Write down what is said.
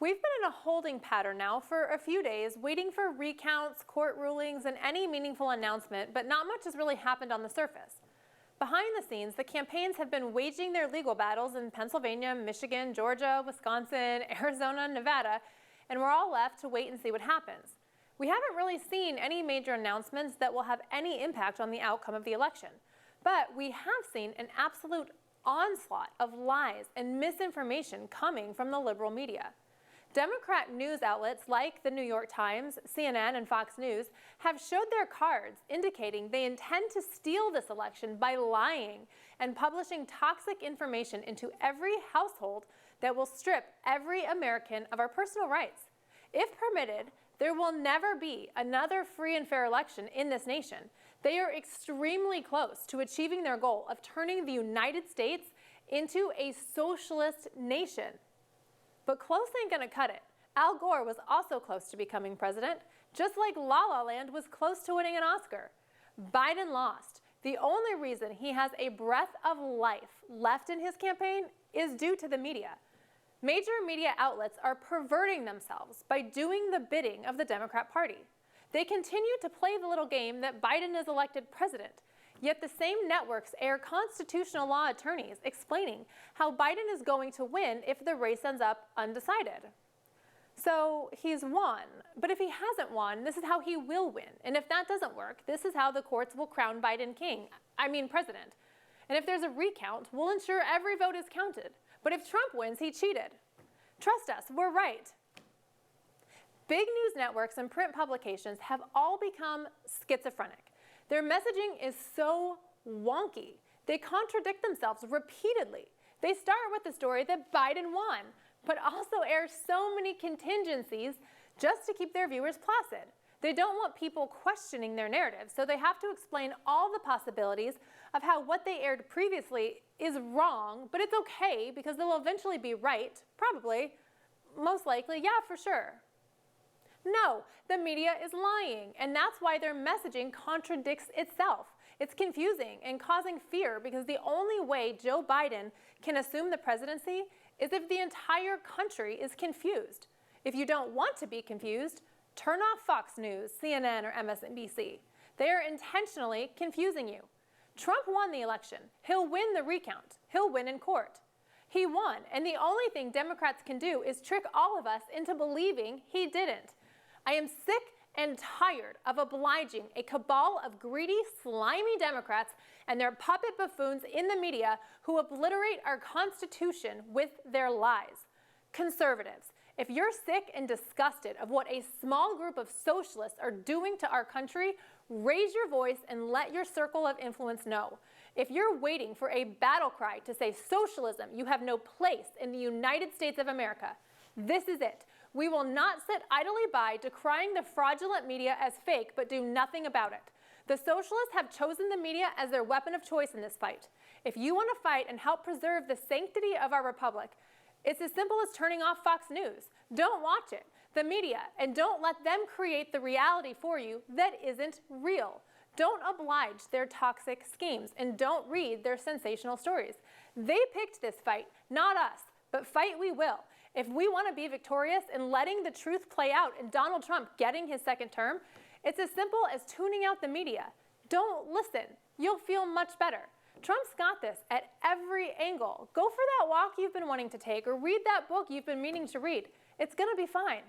We've been in a holding pattern now for a few days, waiting for recounts, court rulings, and any meaningful announcement, but not much has really happened on the surface. Behind the scenes, the campaigns have been waging their legal battles in Pennsylvania, Michigan, Georgia, Wisconsin, Arizona, Nevada, and we're all left to wait and see what happens. We haven't really seen any major announcements that will have any impact on the outcome of the election, but we have seen an absolute onslaught of lies and misinformation coming from the liberal media. Democrat news outlets like the New York Times, CNN, and Fox News have showed their cards, indicating they intend to steal this election by lying and publishing toxic information into every household that will strip every American of our personal rights. If permitted, there will never be another free and fair election in this nation. They are extremely close to achieving their goal of turning the United States into a socialist nation. But close ain't gonna cut it. Al Gore was also close to becoming president, just like La La Land was close to winning an Oscar. Biden lost. The only reason he has a breath of life left in his campaign is due to the media. Major media outlets are perverting themselves by doing the bidding of the Democrat Party. They continue to play the little game that Biden is elected president. Yet the same networks air constitutional law attorneys explaining how Biden is going to win if the race ends up undecided. So he's won, but if he hasn't won, this is how he will win. And if that doesn't work, this is how the courts will crown Biden president. And if there's a recount, we'll ensure every vote is counted. But if Trump wins, he cheated. Trust us, we're right. Big news networks and print publications have all become schizophrenic. Their messaging is so wonky. They contradict themselves repeatedly. They start with the story that Biden won, but also air so many contingencies just to keep their viewers placid. They don't want people questioning their narrative, so they have to explain all the possibilities of how what they aired previously is wrong, but it's okay because they'll eventually be right, probably, most likely, yeah, for sure. No, the media is lying, and that's why their messaging contradicts itself. It's confusing and causing fear because the only way Joe Biden can assume the presidency is if the entire country is confused. If you don't want to be confused, turn off Fox News, CNN, or MSNBC. They are intentionally confusing you. Trump won the election. He'll win the recount. He'll win in court. He won, and the only thing Democrats can do is trick all of us into believing he didn't. I am sick and tired of obliging a cabal of greedy, slimy Democrats and their puppet buffoons in the media who obliterate our Constitution with their lies. Conservatives, if you're sick and disgusted of what a small group of socialists are doing to our country, raise your voice and let your circle of influence know. If you're waiting for a battle cry to say socialism, you have no place in the United States of America, this is it. We will not sit idly by decrying the fraudulent media as fake but do nothing about it. The socialists have chosen the media as their weapon of choice in this fight. If you want to fight and help preserve the sanctity of our republic, it's as simple as turning off Fox News. Don't watch it, the media, and don't let them create the reality for you that isn't real. Don't oblige their toxic schemes and don't read their sensational stories. They picked this fight, not us, but fight we will. If we want to be victorious in letting the truth play out and Donald Trump getting his second term, it's as simple as tuning out the media. Don't listen. You'll feel much better. Trump's got this at every angle. Go for that walk you've been wanting to take or read that book you've been meaning to read. It's going to be fine.